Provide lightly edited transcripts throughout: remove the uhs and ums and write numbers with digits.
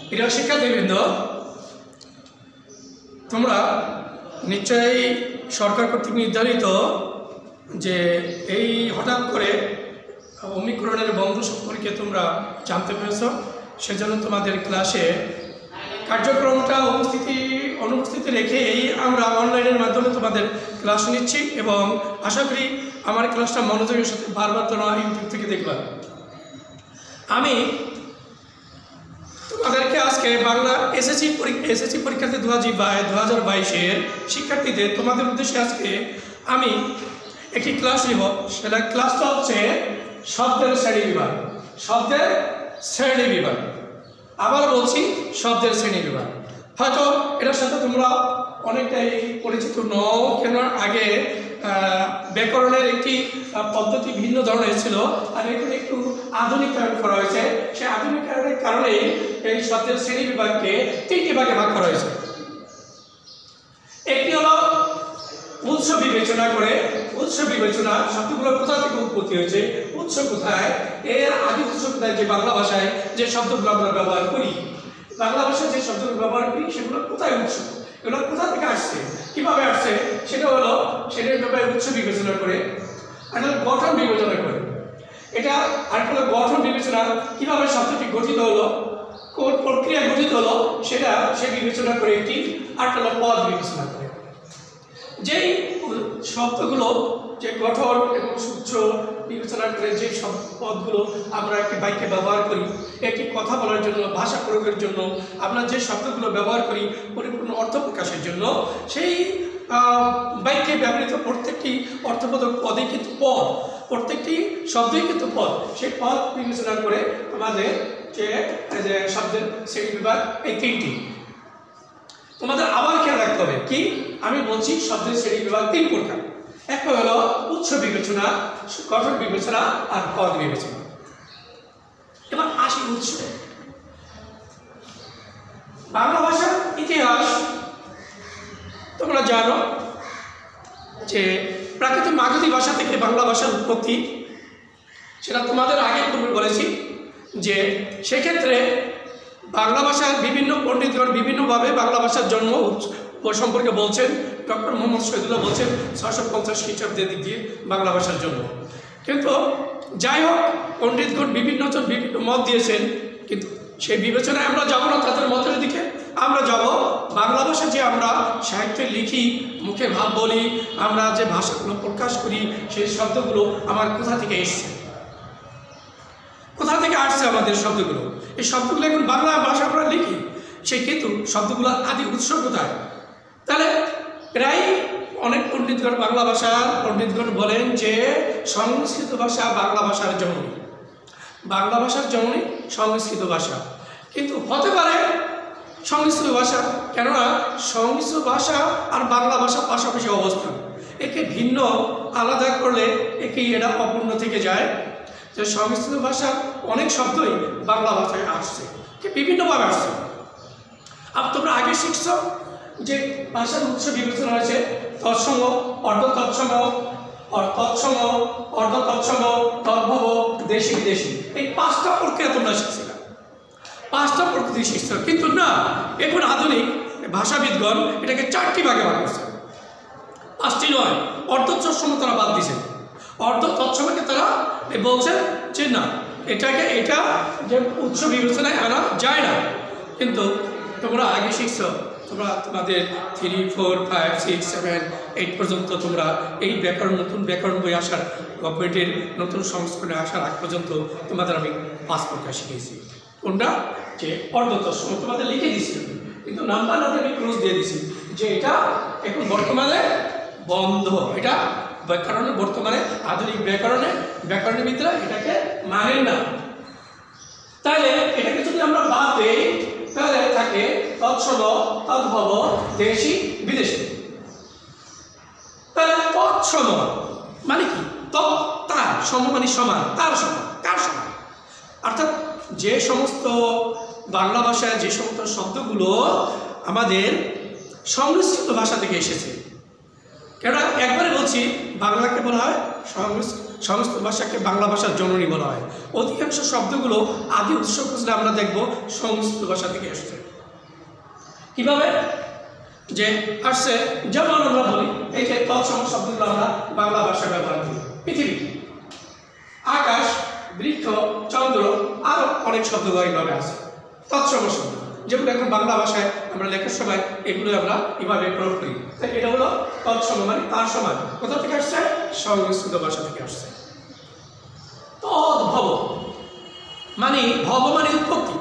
প্রিয় শিক্ষার্থীবৃন্দ, তোমরা নিশ্চয়ই সরকার কর্তৃক নির্ধারিত যে এই হঠাৎ করে ওমিক্রনের বন্ধ সম্পর্কে তোমরা জানতে পেরেছ। সেজন্য তোমাদের ক্লাসে কার্যক্রমটা অনুপস্থিতি রেখেই আমরা অনলাইনের মাধ্যমে তোমাদের ক্লাস নিচ্ছি এবং আশা করি আমার ক্লাসটা মনোযোগের সাথে বারবার তোমরা ইউটিউব থেকে দেখবা। আমি তোমাদেরকে আজকে বাংলা এসএসসি পরীক্ষার্থী 2022-এর শিক্ষার্থীদের তোমাদের উদ্দেশ্যে আজকে আমি একটি ক্লাস নিব। সেটা ক্লাসটা হচ্ছে শব্দের শ্রেণীবিভাগ। শব্দের শ্রেণীবিভাগ, আবার বলছি শব্দের শ্রেণীবিভাগ। হয়তো এটার সাথে তোমরা অনেকটাই পরিচিত নও, কেন আগে ব্যাকরণের একটি পদ্ধতি ভিন্ন ধরনের ছিল, আর এখানে একটু আধুনিকায়ন করা হয়েছে। সেই আধুনিকায়নের কারণে এই শব্দের শ্রেণী বিভাগকে 3টি ভাগে ভাগ করা হয়েছে। একটি হলো উৎস বিবেচনা করে, উৎস বিবেচনা শব্দগুলো কোথা থেকে উৎপত্তি হয়েছে, উৎস কোথায়, এর আদি উৎস কোথায়, যে বাংলা ভাষায় যে শব্দগুলো আমরা ব্যবহার করি, বাংলা ভাষায় যে শব্দগুলো ব্যবহার করি সেগুলো কোথায় উৎস, এগুলো কোথা থেকে আসছে, কিভাবে আসছে, সেটার ব্যাপারে উৎস বিবেচনা করে। আর গঠন বিবেচনা করে, এটা আরেকটা হলো গঠন বিবেচনা, কিভাবে শব্দটি গঠিত হলো, কোন প্রক্রিয়া গঠিত হলো সে বিবেচনা করে একটি। আরেকটা হলো পদ বিবেচনা করে, যেই শব্দগুলো যে গঠন এবং উৎস বিবেচনা করে যে সব পদগুলো আমরা একটি বাক্যে ব্যবহার করি, একটি কথা বলার জন্য, ভাষা প্রয়োগের জন্য আমরা যে শব্দগুলো ব্যবহার করি পরিপূর্ণ অর্থ প্রকাশের জন্য, সেই বাক্যে ব্যবহৃত প্রত্যেকটি অর্থবোধক পদই কিন্তু পদ, প্রত্যেকটি শব্দই কিন্তু পদ। সেই পদ বিবেচনা করে আমাদের যে শব্দের শ্রেণীবিভাগ এই 3টি। তোমাদের আবার খেয়াল রাখতে হবে কি, আমি বলছি শব্দের শ্রেণীবিভাগ 3 প্রকার। একটা হলো উৎস বিবেচনা, গঠন বিবেচনা আর পদ বিবেচনা। এবার আসি উৎস। বাংলা ভাষার ইতিহাস তোমরা জানো যে প্রাকৃত মাগধী ভাষা থেকে বাংলা ভাষার উৎপত্তি, সেটা তোমাদের আগে পূর্বে বলেছি যে সেক্ষেত্রে বাংলা ভাষার বিভিন্ন পণ্ডিতগণ বিভিন্নভাবে বাংলা ভাষার জন্ম সম্পর্কে বলছেন। ডক্টর মোহাম্মদ শহীদুল্লাহ বলছেন 650 খ্রিস্টাব্দের দিক দিয়ে বাংলা ভাষার জন্ম। কিন্তু যাই হোক, পণ্ডিতগণ বিভিন্ন মত দিয়েছেন, কিন্তু সেই বিবেচনায় আমরা যাব না তাদের মতের দিকে। আমরা যাব বাংলা ভাষা যে আমরা সাহিত্যে লিখি, মুখে ভাব বলি, আমরা যে ভাষাগুলো প্রকাশ করি, সেই শব্দগুলো আমার কোথা থেকে এসছে, কোথা থেকে আসছে আমাদের শব্দগুলো। এই শব্দগুলো এখন বাংলা ভাষা আমরা লিখি, সেই কিন্তু শব্দগুলো আদি উৎস কোথায়? তাহলে প্রায় অনেক পণ্ডিতগণ পণ্ডিতগণ বলেন যে সংস্কৃত ভাষা বাংলা ভাষার জননী, বাংলা ভাষার জননী সংস্কৃত ভাষা। কিন্তু হতে পারে সংস্কৃত ভাষা, কেননা সংস্কৃত ভাষা আর বাংলা ভাষা পাশাপাশি অবস্থান, একে ভিন্ন আলাদা করলে এটা অপূর্ণ থেকে যায়। যে সংস্কৃত ভাষার অনেক শব্দই বাংলা ভাষায় আসছে, বিভিন্নভাবে আসছে। আর তোমরা আগে শিখছ যে ভাষার উৎস বিবেচনা হয়েছে তৎসম, অর্ধ তৎসম, তৎসম, অর্ধ তৎসম, তদ্ভব, দেশি বিদেশি। এই 5টা প্রক্রিয়া তোমরা শিখছিলাম, 5টা প্রকৃতি শিখছ। কিন্তু না, এখন আধুনিক ভাষাবিদগণ এটাকে 4টি ভাগে ভাগ করছে, 5টি নয়। অর্ধ তৎসম তারা বাদ দিয়েছে, অর্ধ তৎসমকে তারা বলছেন যে না, এটা যে উৎস বিবেচনায় আনা যায় না। কিন্তু তোমরা আগে শিখছ, তোমরা তোমাদের 3, 4, 5, 6, 7, 8 পর্যন্ত তোমরা এই নতুন ব্যাকরণ বই আসার, গভর্নমেন্টের নতুন সংস্করণে আসার আগ পর্যন্ত তোমাদের আমি 5 প্রকার শিখিয়েছি। কোনটা? যে অর্ধ তৎসম তোমাদের লিখে দিয়েছি, কিন্তু নাম্বার না আমি ক্লোজ দিয়ে দিয়েছি যে এটা এখন বর্তমানে বন্ধ। এটা ব্যাকরণে বর্তমানে আধুনিক ব্যাকরণবিদরা এটাকে মানেন না। তাহলে এটাকে যদি আমরা বাদ দিই তাহলে থাকে তৎসম, তদ্ভব, দেশি, বিদেশি। তাহলে তৎসম মানে কি? তার সম মানে সমান, তার সমান, কার সমান? অর্থাৎ যে সমস্ত বাংলা ভাষায় যে সমস্ত শব্দগুলো আমাদের সংস্কৃত ভাষা থেকে এসেছে, কেননা একবারে বলছি বাংলাকে বলা হয় সংস্কৃত ভাষাকে বাংলা ভাষার জননী বলা হয়। অধিকাংশ শব্দগুলো আদি উৎস খুঁজলে আমরা দেখব সংস্কৃত ভাষা থেকে এসেছে। কিভাবে যে আসছে, যেমন আমরা বলি এই যে তৎসম শব্দগুলো আমরা বাংলা ভাষায় ব্যবহার করি। পৃথিবী, আকাশ, বৃক্ষ, চন্দ্র, আরো অনেক শব্দ এইভাবে আছে তৎসম শব্দ, যেগুলো এখন বাংলা ভাষায় আমরা লেখার সময় এগুলো আমরা এভাবে প্রয়োগ করি। তাই এটা হলো তৎসম, মানে তার সমান। কোথা থেকে আসছে? সংস্কৃত ভাষা থেকে আসছে। তদ্ভব মানে ভব মানে উৎপত্তি,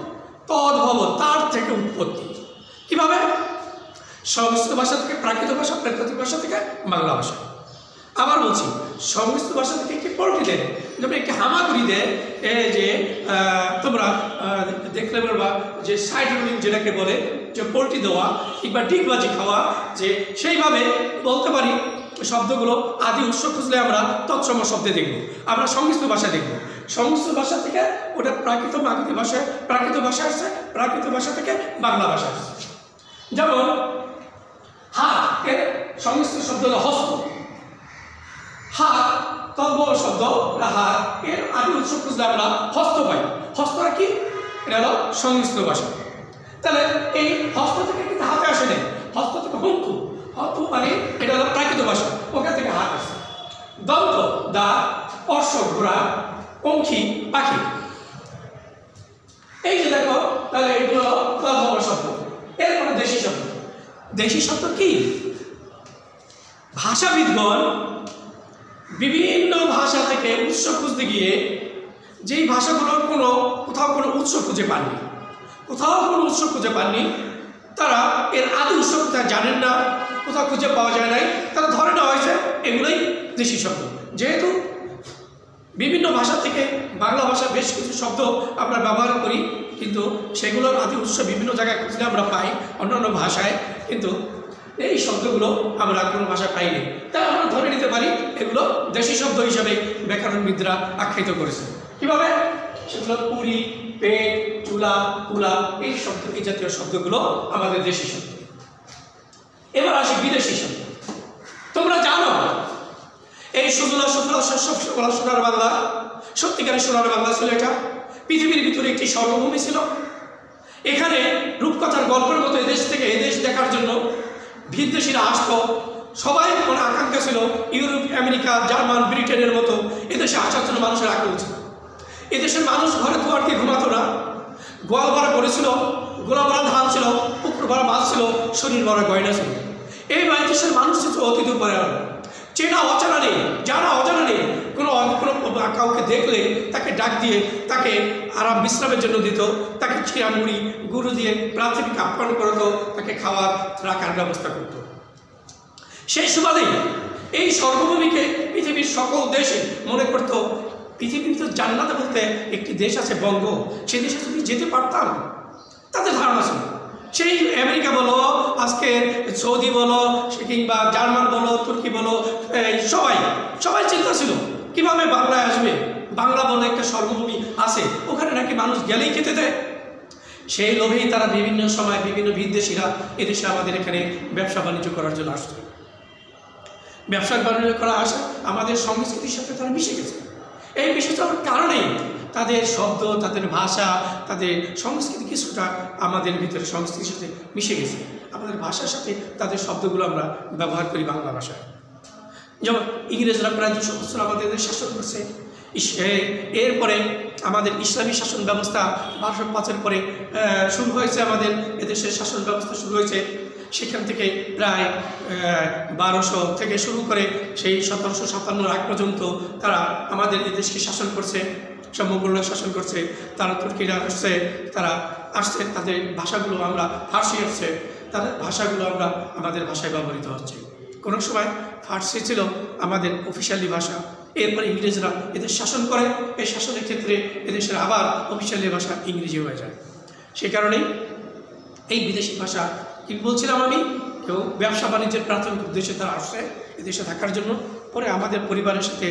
তদ্ভব তার থেকে উৎপত্তি। কিভাবে? সংস্কৃত ভাষা থেকে প্রাকৃত ভাষা, প্রাকৃতিক ভাষা থেকে বাংলা ভাষা। আবার বলছি, সংস্কৃত ভাষা থেকে একটি পোল্ট্রি দেয়, যেমন একটি হামাগুড়ি দেয়, যে তোমরা দেখলে বলবা যে সাইড রোলিং যেটাকে বলে, যে পোল্ট্রি দেওয়া কিংবা ডিগবাজি খাওয়া, যে সেইভাবে বলতে পারি শব্দগুলো আদি উৎস খুঁজলে আমরা তৎসম শব্দে দেখব। আমরা সংস্কৃত ভাষা দেখব, সংস্কৃত ভাষা থেকে ওটা প্রাকৃত ভাষায়, প্রাকৃত ভাষা আসছে, প্রাকৃত ভাষা থেকে বাংলা ভাষা আসছে। যেমন হাত এর সংস্কৃত শব্দ হলো হস্ত, হাত তদ্ভব শব্দ হাত এর আদি উৎস খুঁজলে আমরা হস্ত পাই। হস্তটা কি? এটা হলো সংস্কৃত ভাষা। তাহলে এই হস্ত থেকে কিন্তু হাতে আসে নেই, হস্ত থেকে হুঙ্কু, হস্তু মানে এটা হলো প্রাকৃত ভাষা, ওখান থেকে হাত আসে। দন্ত দাঁত, অশ্ব ঘোড়া, পঙ্খী পাখি, এই যে দেখো, তাহলে এগুলো তদ্ভব শব্দ। এরপরে দেশি শব্দ। দেশি শব্দ কি? ভাষাবিদগণ বিভিন্ন ভাষা থেকে উৎস খুঁজতে গিয়ে যেই ভাষাগুলোর কোথাও কোনো উৎস খুঁজে পাননি, তারা এর আদি উৎস কোথায় জানেন না, কোথাও খুঁজে পাওয়া যায় নাই, তারা ধরে নেওয়া হয়েছে এগুলোই দেশি শব্দ। যেহেতু বিভিন্ন ভাষা থেকে বাংলা ভাষা বেশ কিছু শব্দ আমরা ব্যবহার করি, কিন্তু সেগুলোর আদি উৎস বিভিন্ন জায়গায় খুঁজলে আমরা পাই অন্যান্য ভাষায়, কিন্তু এই শব্দগুলো আমরা কোনো ভাষায় পাইনি। তাই আমরা ধরে নিতে পারি এগুলো দেশি শব্দ হিসাবে ব্যাকরণবিদরা আখ্যায়িত করেছে। কীভাবে? সেগুলো পুরী, পেট, চুলা, কুলা, এই জাতীয় শব্দগুলো আমাদের দেশি শব্দ। এবার আসি বিদেশি শব্দ। তোমরা জানো এই সুজলা সুফলা শস্য সোনার বাংলা, সত্যিকারের সোনার বাংলা ছিল এটা। পৃথিবীর ভিতরে একটি সর্বভূমি ছিল। এখানে রূপকথার গল্পের মতো এদেশ থেকে এদেশ দেখার জন্য বিদেশিরা আসতো। সবাই মনে আকাঙ্ক্ষা ছিল ইউরোপ, আমেরিকা, জার্মান, ব্রিটেনের মতো এদেশে আসার জন্য মানুষের আগ্রহ ছিল। এদেশের মানুষ ঘরে দুয়ার দিয়ে ঘুমাতো না, গোয়াল ভরা করেছিল, গোলা ভরা ধান ছিল, পুকুর ভরা মাছ ছিল, শরীর ভরা গয়না ছিল। এই দেশের মানুষ ছিল অতীত উপরে, চেনা অজানা নেই, যারা অজানা নেই। কোনো কাউকে দেখলে তাকে ডাক দিয়ে তাকে আরাম বিশ্রামের জন্য দিত, তাকে চিরা মুড়ি গুঁড়ো দিয়ে প্রাথমিক আপ্যায়ন করতো, তাকে খাওয়ার রাখার ব্যবস্থা করত। সেই সুবাদেই এই সর্বভূমিকে পৃথিবীর সকল দেশে মনে করতো পৃথিবীর তো জান্নাতে বলতে একটি দেশ আছে বঙ্গ, সেই দেশে যদি যেতে পারতাম, তাদের ধারণা ছিল। সেই আমেরিকা বলো, আজকে সৌদি বলো, কিংবা জার্মান বলো, তুর্কি বলো, সবাই চিন্তা ছিল কিভাবে বাংলায় আসবে। বাংলা বলে একটা সর্বভূমি আছে, ওখানে নাকি মানুষ গেলেই খেতে দেয়। সেই লোভেই তারা বিভিন্ন সময় বিভিন্ন বিদেশিরা এদেশে আমাদের এখানে ব্যবসা বাণিজ্য করার জন্য আসছে। ব্যবসা বাণিজ্য করা আসা আমাদের সংস্কৃতির সাথে তারা মিশে গেছে। এই মিশে যাওয়ার কারণেই তাদের শব্দ, তাদের ভাষা, তাদের সংস্কৃতি কিছুটা আমাদের ভিতরে সংস্কৃতির সাথে মিশে গেছে। আমাদের ভাষার সাথে তাদের শব্দগুলো আমরা ব্যবহার করি বাংলা ভাষায়। যেমন ইংরেজরা প্রায় 200 বছর আমাদের শাসন করছে। এরপরে আমাদের ইসলামী শাসন ব্যবস্থা 1205-এর পরে শুরু হয়েছে, আমাদের এদেশের শাসন ব্যবস্থা শুরু হয়েছে। সেখান থেকে প্রায় 1200 থেকে শুরু করে সেই 1757 আগ পর্যন্ত তারা আমাদের এদেশকে শাসন করছে, সব মোগলরা শাসন করছে। তারা তুর্কিরা আসছে, তাদের ভাষাগুলো আমরা ফার্সি আসছে, তাদের ভাষাগুলো আমরা আমাদের ভাষায় ব্যবহৃত হচ্ছে। কোনো সময় ফার্সি ছিল আমাদের অফিসিয়ালি ভাষা, এরপর ইংরেজরা এদের শাসন করে। এই শাসনের ক্ষেত্রে এদেশের আবার অফিসিয়ালি ভাষা ইংরেজি হয়ে যায়। সেই কারণেই এই বিদেশি ভাষা কি বলছিলাম আমি, কেউ ব্যবসা বাণিজ্যের প্রাথমিক উদ্দেশ্যে তারা আসছে এদেশে থাকার জন্য। পরে আমাদের পরিবারের সাথে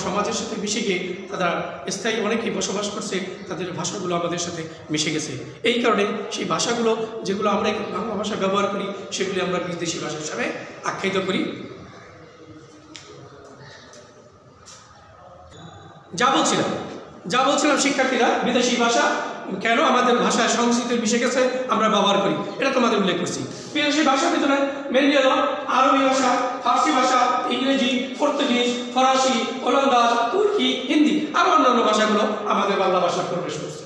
সমাজের সাথে মিশে গিয়ে তারা স্থায়ী অনেকেই বসবাস করছে, তাদের ভাষাগুলো আমাদের সাথে মিশে গেছে। এই কারণে সেই ভাষাগুলো যেগুলো আমরা বাংলা ভাষা ব্যবহার করি সেগুলি আমরা বিদেশি ভাষা হিসাবে আখ্যায়িত করি। যা বলছিলাম শিক্ষার্থীরা বিদেশি ভাষা কেন আমাদের ভাষায় সংস্কৃতির মিশে গেছে আমরা ব্যবহার করি, এটা তোমাদের উল্লেখ করছি। বিদেশি ভাষার ভিতরে মেনলি হলো আরবি ভাষা, ফার্সি ভাষা, ইংরেজি, পর্তুগিজ, ফরাসি, ওলন্দাজ, তুর্কি, হিন্দি আর অন্যান্য ভাষাগুলো আমাদের বাংলা ভাষা প্রবেশ করছে।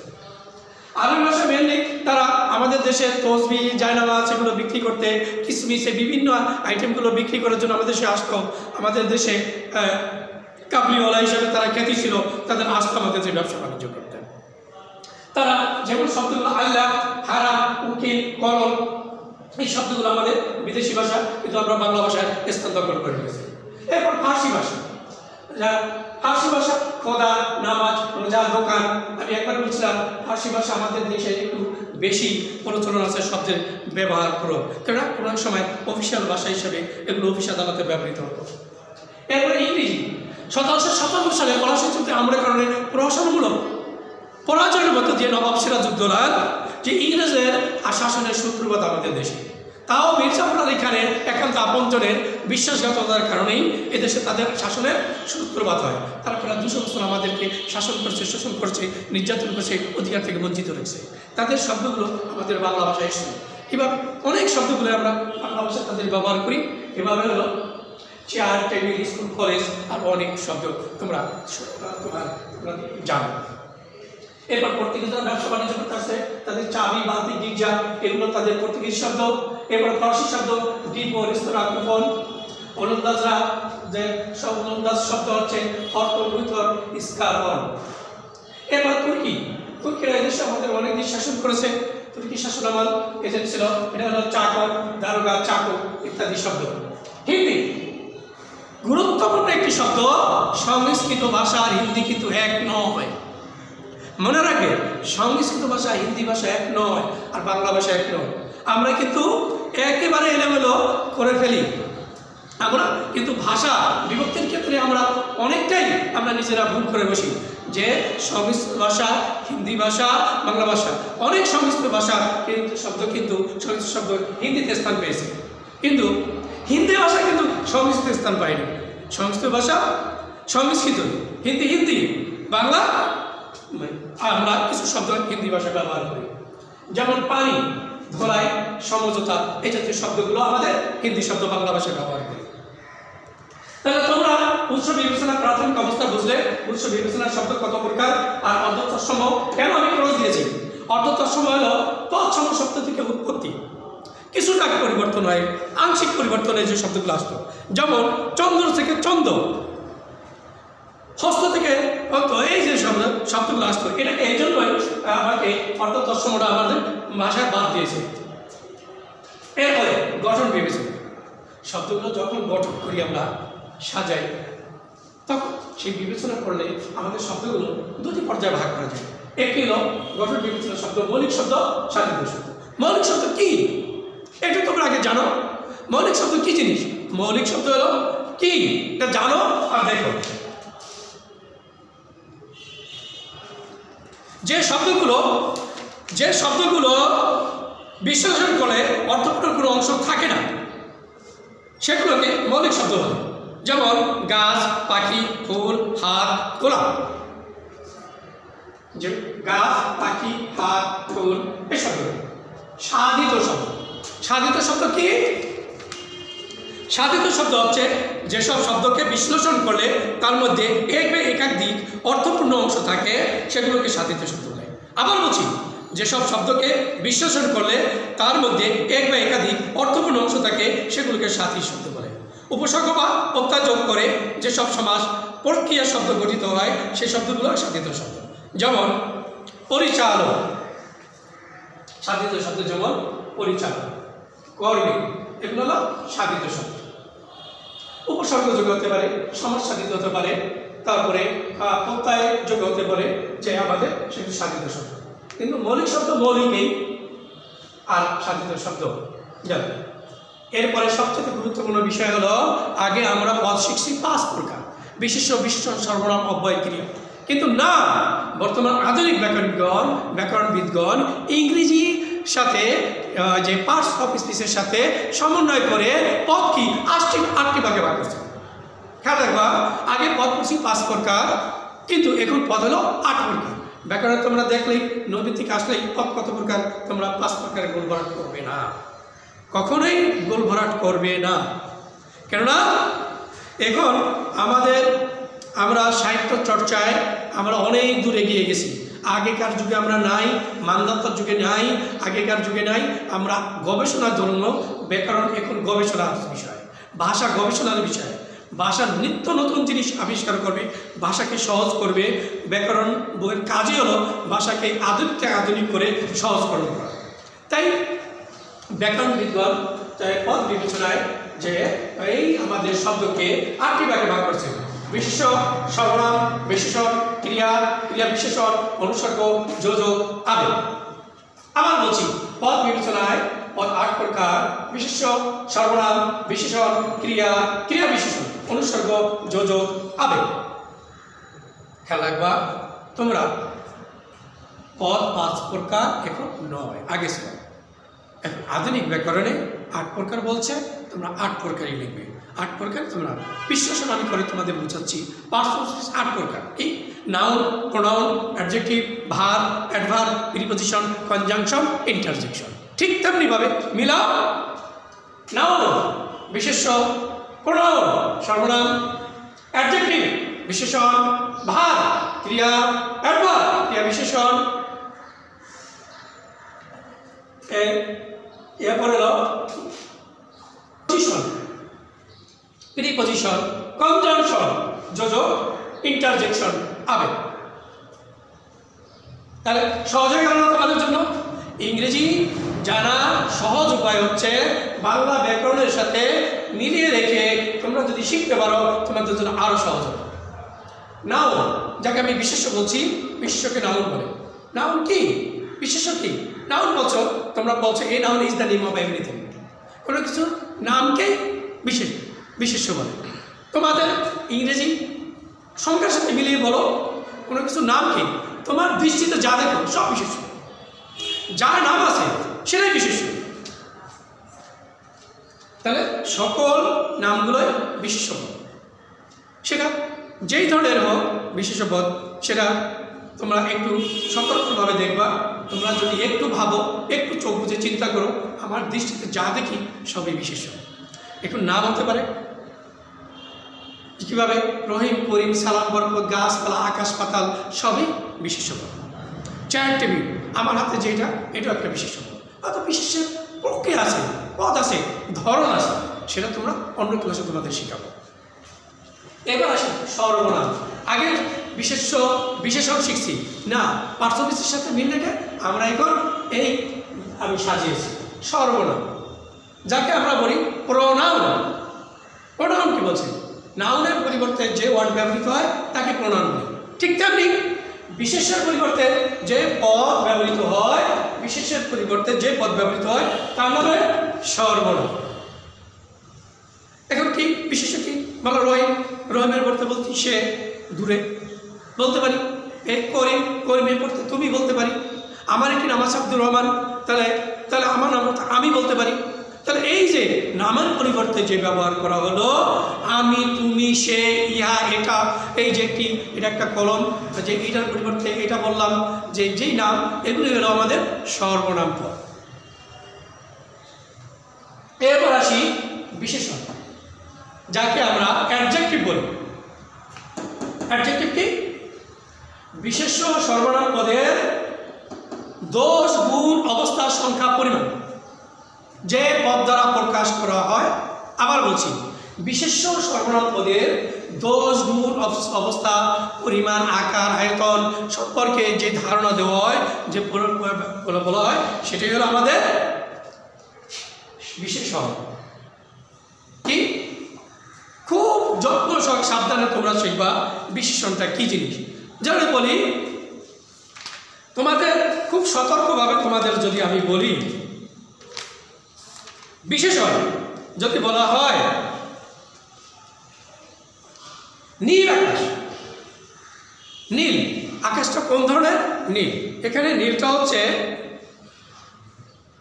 আরবি ভাষা মেনলি তারা আমাদের দেশে তসবি, জায়নামাজ সেগুলো বিক্রি করতে, কিসমিসে বিভিন্ন আইটেমগুলো বিক্রি করার জন্য আমাদের দেশে আসতো। আমাদের দেশে কাবলিওয়ালা হিসেবে তারা খ্যাতি ছিল, তাদের আসতো আমাদের যে ব্যবসা বাণিজ্য করতেন। তারা যেমন শব্দগুলো আল্লাহ, হারাম, উকিল, কলম, এই শব্দগুলো আমাদের বিদেশি ভাষা, কিন্তু আমরা বাংলা ভাষায় স্থানান্তর করে নিয়েছি। এরপর ফার্সি ভাষা, ফার্সি ভাষা খোদা, নামাজ, রোজা, দোকান। আমি একবার বলছিলাম ফার্সি ভাষা আমাদের দেশে একটু বেশি প্রচলন আছে শব্দের ব্যবহার করো, কেননা কোনো সময় অফিসিয়াল ভাষা হিসেবে এগুলো অফিস আদালতে ব্যবহৃত হতো। এরপরে ইংরেজি 1757 সালে পলাশী চুক্তি আমলের কারণে প্রহসনমূলক পরাজয়ের মধ্য দিয়ে নবাব সিরাজউদ্দৌলার যে ইংরেজের শাসনের সূত্রপাত আমাদের দেশে, তাও মির্জাফর আলী খানের একান্ত আপনজনের বিশ্বাসঘাতকতার কারণেই এদেশে তাদের শাসনের সূত্রপাত হয়। তারা প্রায় 200 বছর আমাদেরকে শাসন করছে, শোষণ করছে, নির্যাতন করছে, অধিকার থেকে বঞ্চিত রেখেছে। তাদের শব্দগুলো আমাদের বাংলা ভাষায় এসেছে। এভাবে অনেক শব্দগুলো আমরা বাংলা ভাষায় তাদের ব্যবহার করি। এভাবে হলো চেয়ার, টেবিল, স্কুল, কলেজ আর অনেক শব্দ তোমরা জানো। এরপর পর্তুগিজরা ব্যবসা বাণিজ্য করতে আসছে, তাদের চাবি, বালতি, গির্জা এগুলো তাদের পর্তুগিজ শব্দ। এরপর ফরাসি শব্দ ডিপো, রেস্তোরাঁ, কুপন। ওলন্দাজরা যে সব ওলন্দাজ শব্দ হচ্ছে হরকল, উইথর, ইস্কারবন। এরপর তুর্কিরা এদেশে আমাদের অনেক দিন শাসন করেছে। তুর্কি শাসন আমল এদের ছিল, এটা হলো চাকর, দারোগা, চাকর ইত্যাদি শব্দ। হিন্দি গুরুত্বপূর্ণ একটি শব্দ, সংস্কৃত ভাষা আর হিন্দি কিন্তু এক নয়। মনে রাখবে, সংস্কৃত ভাষা হিন্দি ভাষা এক নয়, আর বাংলা ভাষা এক নয়। আমরা কিন্তু একেবারে এলোমেলো করে ফেলি। আমরা কিন্তু ভাষা বিভক্তির ক্ষেত্রে আমরা অনেকটাই আমরা নিজেরা ভুল করে বসি, যে সংস্কৃত ভাষা, হিন্দি ভাষা, বাংলা ভাষা, অনেক সংস্কৃত ভাষা কিন্তু শব্দ কিন্তু সংস্কৃত শব্দ হিন্দিতে স্থান পেয়েছে, কিন্তু হিন্দি ভাষা কিন্তু সংস্কৃত স্থান পায়নি। সংস্কৃত ভাষা সংস্কৃত, হিন্দি, বাংলা আমরা কিছু শব্দ হিন্দি ভাষা ব্যবহার করি, যেমন পানি, ধলাই, সমঝোতা, এই জাতীয় শব্দগুলো আমাদের হিন্দি শব্দ বাংলা ভাষায় ব্যবহার করি। তাহলে তোমরা উৎস বিবেচনার প্রাথমিক অবস্থা বুঝলে উৎস বিবেচনার শব্দ কত প্রকার আর অর্ধতৎসম কেন আমি ক্রস দিয়েছি। অর্ধতৎসম হলো তৎসম শব্দ থেকে উৎপত্তি, কিছুটা পরিবর্তন হয়, আংশিক পরিবর্তনে যে শব্দগুলো আসতো, যেমন চন্দ্র থেকে চন্দ্র, হস্ত থেকে হস্ত, এই যে শব্দগুলো আসতো, এটাকে এই জন্যই আমাকে অর্ধতৎসমটা আমাদের ভাষায় বাদ দিয়েছে। এরপরে গঠন বিবেচনা, শব্দগুলো যখন গঠন করি আমরা সাজাই, তখন সেই বিবেচনা করলে আমাদের শব্দগুলো দুটি পর্যায়ে ভাগ করা যায়। একটি হলো গঠন বিবেচনা শব্দ, মৌলিক শব্দ, সাধিত শব্দ। মৌলিক শব্দ কি এটা তোমরা আগে জানো। মৌলিক শব্দ কি জিনিস? মৌলিক শব্দ হলো কি এটা জানো আর দেখো। যে শব্দগুলো বিশ্লেষণ করে অর্থপূর্ণ কোনো অংশ থাকে না, সেগুলোকে মৌলিক শব্দ বলে। যেমন গাছ, পাখি, ফুল, হাত, গোলাপ। যে গাছ, পাখি, হাত, ফুল এই শব্দ সাধিত শব্দ। সাধিত শব্দ কি? সাধিত শব্দ হচ্ছে যেসব শব্দকে বিশ্লেষণ করলে তার মধ্যে এক বা একাধিক অর্থপূর্ণ অংশ থাকে, সেগুলোকে সাধিত শব্দ বলে। আবার বলছি, যেসব শব্দকে বিশ্লেষণ করলে তার মধ্যে এক বা একাধিক অর্থপূর্ণ অংশ থাকে, সেগুলোকে সাথী শব্দ বলে। উপসর্গ বা প্রত্যয় যোগ করে যেসব সমাস প্রক্রিয়া শব্দ গঠিত হয়, সেই শব্দগুলো সাধিত শব্দ। যেমন পরিচালক, সাধিত শব্দ, যেমন পরিচালক, কর্মী, এগুলো হলো সাধিত শব্দ। উপসর্গ যোগ হতে পারে, সমাস সাধিত হতে পারে, তারপরে প্রত্যয় যোগ হতে পারে, যে আমাদের সেটি সাধিত শব্দ। কিন্তু মৌলিক শব্দ মৌলিকই, আর সাধিত শব্দ যাবে। এরপরে সবচেয়ে গুরুত্বপূর্ণ বিষয় হলো, আগে আমরা পদ শিখছি 5 প্রকার, বিশেষ্য, বিশেষণ, সর্বনাম, অব্যয়, ক্রিয়া। কিন্তু না, বর্তমান আধুনিক ব্যাকরণবিদগণ ইংরেজির সাথে যে পার্টস অফ স্পিচের সাথে সমন্বয় করে পদ কি 8টি ভাগে ভাগ করছে। খেয়াল রাখবা, আগে পদ পড়ছি 5 প্রকার, কিন্তু এখন পদ হলো 8 প্রকার। ব্যাকরণে তোমরা দেখলেই নবী থেকে আসলেই পদ কত প্রকার, তোমরা 5 প্রকারের গোল ভরাট করবে না, কখনোই গোল ভরাট করবে না। কেননা এখন আমরা সাহিত্য চর্চায় আমরা অনেক দূর এগিয়ে গেছি। আগেকার যুগে আমরা নাই, মানদাতার যুগে নাই, আগেকার যুগে নাই। আমরা গবেষণার জন্য ব্যাকরণ এখন গবেষণার বিষয়, ভাষা গবেষণার বিষয়। ভাষা নিত্য নতুন জিনিস আবিষ্কার করবে, ভাষাকে সহজ করবে। ব্যাকরণ বইয়ের কাজই হলো ভাষাকে আধুনিক থেকে আধুনিক করে সহজকরণ করা। তাই ব্যাকরণ বিদ্বান পদ বিবেচনায় যে এই আমাদের শব্দকে 8টি ভাগে ভাগ করছে: বিশেষ্য, সর্বনাম, বিশেষণ, ক্রিয়া, ক্রিয়া বিশেষণ, অনুসর্গ, যোজক, আবেগ। আবার বলছি, পদ বিবেচনায় পদ 8 প্রকার: বিশেষ্য, সর্বনাম, বিশেষণ, ক্রিয়া, ক্রিয়া বিশেষণ, অনুসর্গ, যোজক, আবেগ। খেয়াল রাখবা তোমরা, পদ 5 প্রকার এখন নয়, আগে ছিল। এখন আধুনিক ব্যাকরণে 8 প্রকার বলছে, তোমরা 8 প্রকারই লিখবে। 8 প্রকার তোমরা বিশ্লেষণ আমি করে তোমাদের বুঝাচ্ছি। 8 প্রকার কি: noun, pronoun, adjective, verb, adverb, preposition, conjunction, interjection. ঠিক তেমনি ভাবে মিলাও। নাউন বিশেষ্য, প্রোনাউন সর্বনাম, অ্যাডজেক্টিভ বিশেষণ, ভার্ব ক্রিয়া, অ্যাডভার্ব ক্রিয়া বিশেষণ, এরপর হলো পজিশন, প্রিপজিশন, কনজাংশন, যোজক, ইন্টারজেকশন, আবেগ। তাহলে সহজ হয়ে গেল না তোমাদের জন্য? ইংরেজি জানা সহজ উপায় হচ্ছে বাংলা ব্যাকরণের সাথে মিলিয়ে রেখে তোমরা যদি শিখতে পারো তোমাদের জন্য আরো সহজ হবে। নাউন, যাকে আমি বিশেষ্য বলছি, বিশেষ্যকে নাউন বলে। নাউন কি, বিশেষ্য কি? নাউন বলছো, তোমরা বলছো এই noun is the name of everything. কোনো কিছু নামকে বিশেষ্য বলে। তোমাদের ইংরেজি সংখ্যার সাথে মিলিয়ে বলো কোনো কিছু নাম কি, তোমার দৃষ্টিতে যা দেখো সব বিশেষ্য, যার নাম আছে সেটাই বিশেষ্য। তাহলে সকল নামগুলোই বিশেষ্য পদ, সেটা যেই ধরনের হোক বিশেষ্য পদ। সেটা তোমরা একটু সতর্কভাবে দেখবা। তোমরা যদি একটু ভাবো, একটু চোখ বুঝে চিন্তা করো, আমার দৃষ্টিতে যা দেখি সবই বিশেষ্য। এখন নাম হতে পারে কীভাবে? রহিম, করিম, সালাম, বরকত, গাছপালা, আকাশ, পাতাল সবই বিশেষ্য পদ। চেয়ার, টেবিল, আমার হাতে যেটা, এটাও একটা বিশেষ্য পদ। অত বিশেষের প্রক্রিয়া আছে, পদ আছে, ধরন আছে, সেটা তোমরা অন্য ক্লাসে তোমাদের শেখাবো। এবার আসি সর্বনাম। আগে বিশেষ্য বিশেষণ শিখছি না, পার্থবিশের সাথে মিল রেখে আমরা এখন এই আমি সাজিয়েছি সর্বনাম, যাকে আমরা বলি প্রোনাউন। প্রোনাউন কি বলছে? নাউনের পরিবর্তে যে ওয়ার্ড ব্যবহৃত হয় তাকে প্রোনাউন বলি। ঠিক তেমনি বিশেষ্যের পরিবর্তে যে পদ ব্যবহৃত হয়, বিশেষ্যের পরিবর্তে যে পদ ব্যবহৃত হয় তার নামে সর্বনাম। এখন কি বিশেষ্য কি? বলো রহিম, রহিমের পড়তে বলছি সে দূরে বলতে পারি। এই করিম, করিমের পড়তে তুমি বলতে পারি। আমার একটি নাম আছে আব্দুর রহমান, তাহলে আমার নাম আমি বলতে পারি। তাহলে এই যে নামের পরিবর্তে যে ব্যবহার করা হলো, আমি, তুমি, সে, ইহা, এটা, এই যে এটা একটা কলম, যে এটার পরিবর্তে এটা বললাম, যে যেই নাম, এগুলি হলো আমাদের সর্বনাম পদ। এরপর আসি বিশেষণ, যাকে আমরা অ্যাডজেক্টিভ বলি। অ্যাডজেক্টিভ কি? বিশেষ্য সর্বনাম পদের দোষ, গুণ, অবস্থা, সংখ্যা, পরিমাণ যে পদ দ্বারা প্রকাশ করা হয়। আবার বলছি, বিশেষ্য সর্বনাম পদের দোষ, গুণ, অবস্থা, পরিমাণ, আকার, আয়তন সম্পর্কে যে ধারণা দেওয়া হয়, যে বলা হয়, সেটাই হলো আমাদের বিশেষণ। কি? খুব যত্ন সাবধানে তোমরা শিখবা বিশেষণটা কি জিনিস। যেমন বলি, তোমাদের খুব সতর্কভাবে তোমাদের যদি আমি বলি, বিশেষণ যদি বলা হয় নীল আকাশ, নীল আকাশটা কোন ধরনের? নীল। এখানে নীলটা হচ্ছে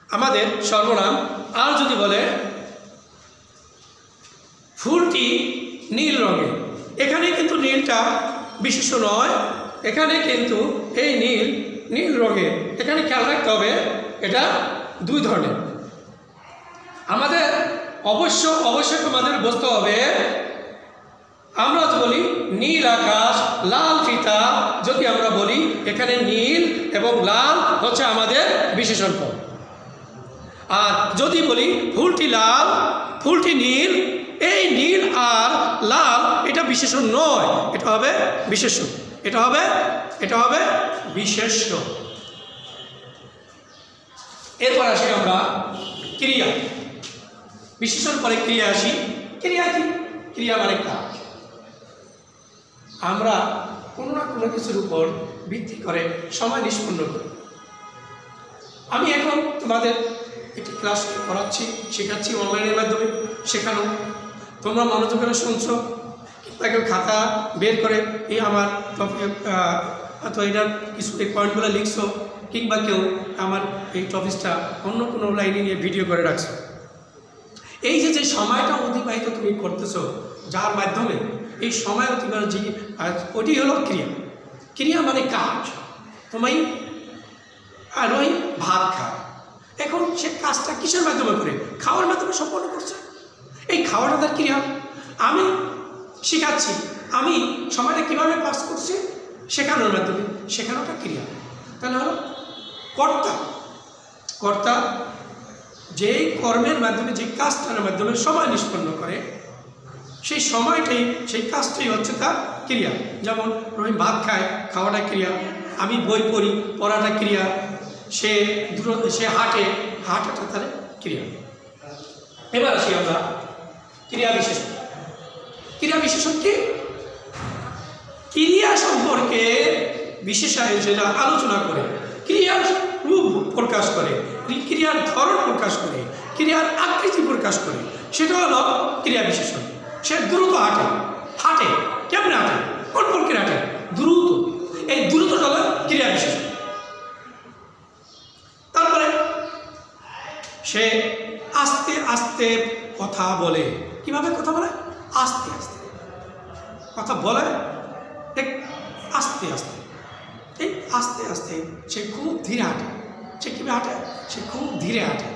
আমাদের সর্বনাম। আর যদি বলে ফুলটি নীল রঙের, এখানে কিন্তু নীলটা বিশেষ্য নয়, এখানে কিন্তু এই নীল নীল রঙের, এখানে খেয়াল রাখতে হবে এটা দুই ধরনের। আমাদের অবশ্যই তোমাদের বুঝতে হবে, আমরা তো বলি নীল আকাশ লাল ফিতা, যদি আমরা বলি এখানে নীল এবং লাল হচ্ছে আমাদের বিশেষণ পদ। আর যদি বলি ফুলটি লাল ফুলটি নীল, এই নীল আর লাল এটা বিশেষণ নয়, এটা হবে বিশেষ্য, এটা হবে বিশেষ্য। এরপর আসি আমরা ক্রিয়া। বিশেষণ পরে ক্রিয়া আসি। ক্রিয়া কি? ক্রিয়া মানে কাজ। আমরা কোনো না কোনো কিছুর উপর ভিত্তি করে সময় নিষ্পন্ন করি। আমি এখন তোমাদের একটি ক্লাস করাচ্ছি, শেখাচ্ছি অনলাইনের মাধ্যমে, শেখানো তোমরা মনোযোগ করে শুনছো, কিংবা কেউ খাতা বের করে এই আমার টপিক অথবা এটার কিছু এই পয়েন্টগুলো লিখছো, কিংবা কেউ আমার এই টপিকটা অন্য কোনো লাইনে নিয়ে ভিডিও করে রাখছো। এই যে সময়টা অতিবাহিত তুমি করতেছো, যার মাধ্যমে এই সময় অতিবাহিত যে ওটি হলো ক্রিয়া। ক্রিয়া মানে কাজ। তুমি আর ওই ভাত খায়, এখন সে কাজটা কিসের মাধ্যমে করে? খাওয়ার মাধ্যমে সম্পন্ন করছে। এই খাওয়াটা তার ক্রিয়া। আমি শেখাচ্ছি, আমি সময়টা কীভাবে পাস করছি শেখানোর মাধ্যমে, শেখানোটা ক্রিয়া। তাহলে হলো কর্তা যেই কর্মের মাধ্যমে, যে কাজটার মাধ্যমে সময় নিষ্পন্ন করে, সেই সময়টাই সেই কাজটাই হচ্ছে তার ক্রিয়া। যেমন রহিম ভাত খায়, খাওয়াটা ক্রিয়া। আমি বই পড়ি, পড়াটা ক্রিয়া। সে হাঁটাটা তার ক্রিয়া। এবার আসি আমরা ক্রিয়া বিশেষণ। ক্রিয়া বিশেষণ কি? ক্রিয়া সম্পর্কে বিশেষায়ন যেটা আলোচনা করে, ক্রিয়ার রূপ প্রকাশ করে, ক্রিয়ার ধরন প্রকাশ করে, ক্রিয়ার আকৃতি প্রকাশ করে, সেটা হলো ক্রিয়া বিশেষণ। সে দ্রুত হাঁটে। কেমনে হাঁটে? কোন প্রক্রিয়া হাঁটে? দ্রুত। এই দ্রুতটা হলো ক্রিয়া বিশেষণ। তারপরে সে আস্তে আস্তে কথা বলে। কিভাবে কথা বলে? আস্তে আস্তে কথা বলে, আস্তে আস্তে। এই আস্তে আস্তে সে খুব ধীরে হাঁটে। সে কীভাবে হাঁটে? সে খুব ধীরে হাঁটে।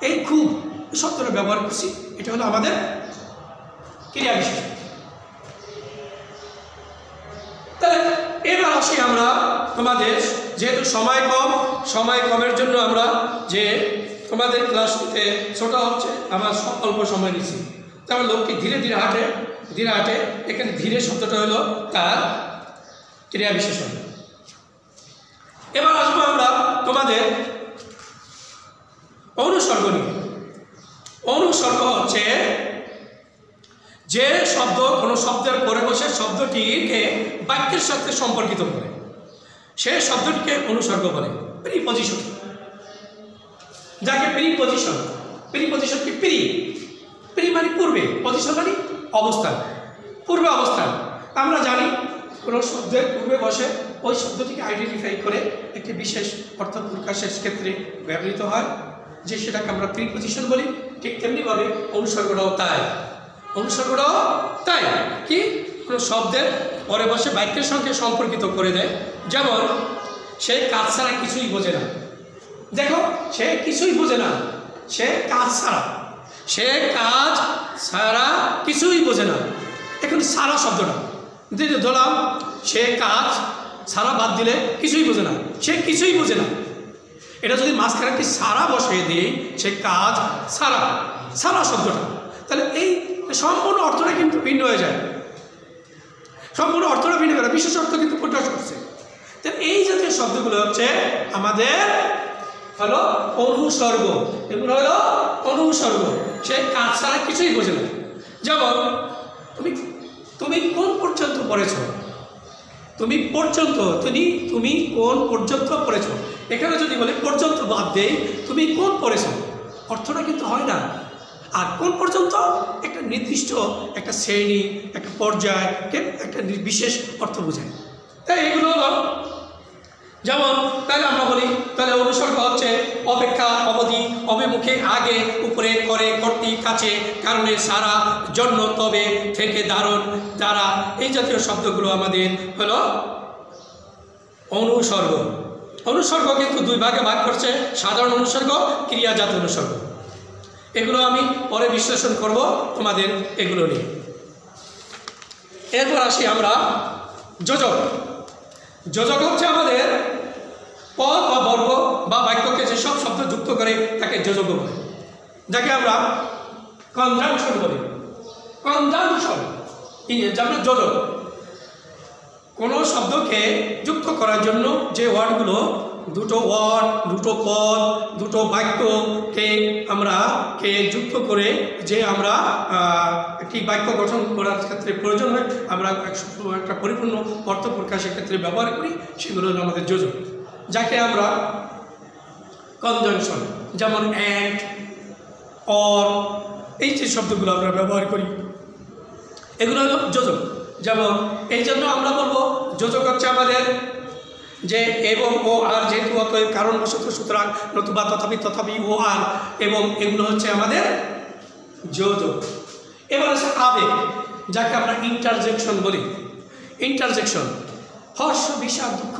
এই খুব শব্দটা ব্যবহার করছি, এটা হলো আমাদের ক্রিয়া বিশেষণ। তাহলে এবার আসি আমরা তোমাদের, যেহেতু সময় কমের জন্য আমরা যে তোমাদের ক্লাস নিতে ছোটা হচ্ছে, আমার অল্প সময় নিচ্ছি। তারপর লোকটি ধীরে ধীরে হাঁটে। এখানে ধীরে শব্দটা হলো তার ক্রিয়া বিশেষণ। এবার আসবো আমরা তোমাদের অনুসর্গ নিয়ে। অনুসর্গ হচ্ছে যে শব্দ কোনো শব্দের পরে বসে শব্দটিকে বাক্যের সাথে সম্পর্কিত করে, সে শব্দটিকে অনুসর্গ বলে। প্রিপজিশন, যাকে প্রিপজিশন কি? প্রি মানে পূর্বে, পজিশন মানে অবস্থান, পূর্বে অবস্থান। আমরা জানি কোনো শব্দের পূর্বে বসে ওই শব্দটিকে আইডেন্টিফাই করে একটি বিশেষ অর্থ প্রকাশের ক্ষেত্রে ব্যবহৃত হয়, যে সেটাকে আমরা প্রিপজিশন বলি। ঠিক তেমনিভাবে অনুসর্গটাও তাই। কি? কোনো শব্দের পরে বসে বাক্যের সঙ্গে সম্পর্কিত করে দেয়। যেমন সে কাজ ছাড়া কিছুই বোঝে না। দেখো, সে কিছুই বোঝে না, সে কাজ ছাড়া কিছুই বোঝে না। এখন সারা শব্দটা ধরলাম, সে কাজ ছাড়া বাদ দিলে কিছুই বোঝে না, সে কিছুই বোঝে না। এটা যদি মাঝখানে একটি সারা বসিয়ে দিই, সে কাজ সারা শব্দটা, তাহলে এই সম্পূর্ণ অর্থটা কিন্তু ভিন্ন হয়ে যায়। সম্পূর্ণ অর্থটা ভিন্ন করে বিশেষ অর্থ কিন্তু প্রকাশ করছে। তো এই জাতীয় শব্দগুলো হচ্ছে আমাদের হলো অনুসর্গ। এগুলো হলো অনুসর্গ। সে কাজ ছাড়া কিছুই বোঝে না। যেমন তুমি কোন পর্যন্ত পড়েছো? তুমি কোন পর্যন্ত পড়েছো? এখানে যদি বলে পর্যন্ত বাদ দেই, তুমি কোন পড়েছো, অর্থটা কিন্তু হয় না। আর কোন পর্যন্ত একটা নির্দিষ্ট একটা শ্রেণী, একটা পর্যায়, একটা বিশেষ অর্থ বোঝায়। তাই এগুলো হলো যেমন, তাহলে আমরা বলি, তাহলে অনুসর্গ হচ্ছে অপেক্ষা, অবধি, অভিমুখে আগে উপরে করে কর্তৃ কাছে কারণে সারা জন্য তবে থেকে দারুণ দ্বারা এই জাতীয় শব্দগুলো আমাদের হলো অনুসর্গ। অনুসর্গ কিন্তু দুই ভাগে ভাগ করছে, সাধারণ অনুসর্গ, ক্রিয়াজাত অনুসর্গ। এগুলো আমি পরে বিশ্লেষণ করব তোমাদের এগুলো নিয়ে। এরপর আসি আমরা যোজক। যোজক হচ্ছে আমাদের পদ বা বর্গ বা বাক্যকে যেসব শব্দ যুক্ত করে তাকে যোজক বলে, যাকে আমরা কনজাংশন বলি। কনজাংশন যেমন যোজক, কোনো শব্দকে যুক্ত করার জন্য যে ওয়ার্ডগুলো, দুটো ওয়ার্ড, দুটো পদ, দুটো বাক্যকে আমরা যুক্ত করে যে আমরা একটি বাক্য গঠন করার ক্ষেত্রে প্রয়োজন হয়, আমরা একটা পরিপূর্ণ অর্থ প্রকাশের ক্ষেত্রে ব্যবহার করি, সেগুলো হলো আমাদের যোজক, যাকে আমরা কনজাংশন, যেমন অ্যান্ড, অর, এই যে শব্দগুলো আমরা ব্যবহার করি এগুলো হলো যোজক। যেমন এই জন্য আমরা বলবো যোজক হচ্ছে আমাদের যে এবং ও আর, যেহেতু অতএব কারণবশত সুতরাং নতুবা তথাপি তথাপি ও আর, এবং এগুলো হচ্ছে আমাদের যোজক। এবার আছে আবেগ, যাকে আমরা ইন্টারজেকশন বলি। ইন্টারজেকশন হর্ষ, বিষাদ, দুঃখ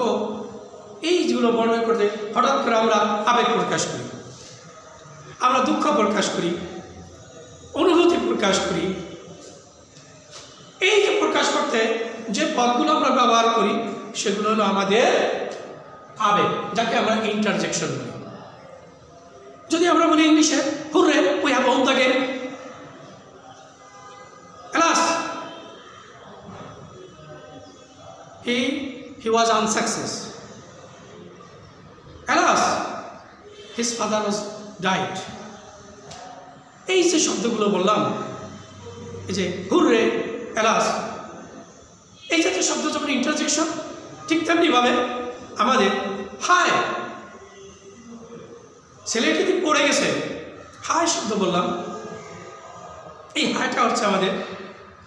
এইগুলো বর্ণনা করতে হঠাৎ করে আমরা আবেগ প্রকাশ করি, আমরা দুঃখ প্রকাশ করি, অনুভূতি প্রকাশ করি। এই যে প্রকাশ করতে যে পদগুলো আমরা ব্যবহার করি সেগুলো হলো আমাদের আবেগ, যাকে আমরা ইন্টারজেকশন বলি। যদি আমরা বলি ইংলিশে hurray, we have won the game, alas he was unsuccess, alas his father was died। এই যে শব্দগুলো বললাম, এই যে হুররে, alas, এই জাতীয় শব্দ যখন ইন্টারজেকশন, ঠিক তেমনিভাবে আমাদের হায়, ছেলেটি পড়ে গেছে, হায় শব্দ বললাম, এই হায়টা হচ্ছে আমাদের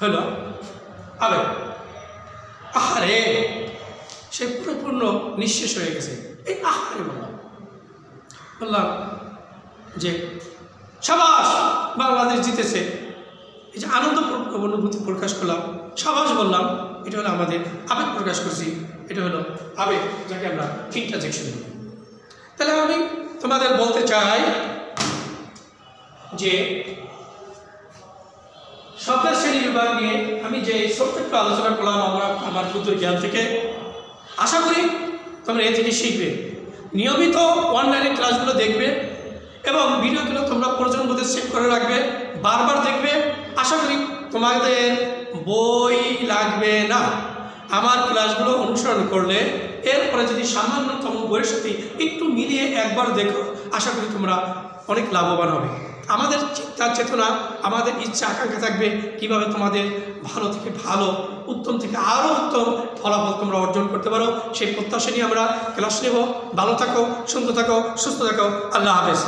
হলো আবেগ। আহারে, সে পরিপূর্ণ নিঃশেষ হয়ে গেছে, এই আহারে বললাম যে সাবাস বাংলাদেশ জিতেছে, এই যে আনন্দ অনুভূতি প্রকাশ করলাম, সাবাস বললাম, এটা হলো আমাদের আবেগ প্রকাশ করছি, এটা হলো আবেগ, যাকে আমরা ইন্টারজেকশন বলি। তাহলে আমি তোমাদের বলতে চাই যে শব্দের শ্রেণী বিভাগ নিয়ে আমি যে ছোট্ট একটু আলোচনা করলাম আমার ক্ষুদ্র জ্ঞান থেকে, আশা করি তোমরা এ থেকে শিখবে। নিয়মিত অনলাইনে ক্লাসগুলো দেখবে এবং ভিডিওগুলো তোমরা প্রয়োজন বোধে সেভ করে রাখবে, বারবার দেখবে। আশা করি তোমাদের বই লাগবে না। আমার ক্লাসগুলো অনুসরণ করলে এরপরে যদি সামান্যতম বইয়ের সাথে একটু মিলিয়ে একবার দেখো, আশা করি তোমরা অনেক লাভবান হবে। আমাদের চিন্তা চেতনা, আমাদের ইচ্ছা আকাঙ্ক্ষা থাকবে কীভাবে তোমাদের ভালো থেকে ভালো, উত্তম থেকে আরও উত্তম ফলাফল তোমরা অর্জন করতে পারো। সেই প্রত্যাশা নিয়ে আমরা ক্লাস নেব। ভালো থাকো, সুন্দর থাকো, সুস্থ থাকো। আল্লাহ হাফেজ।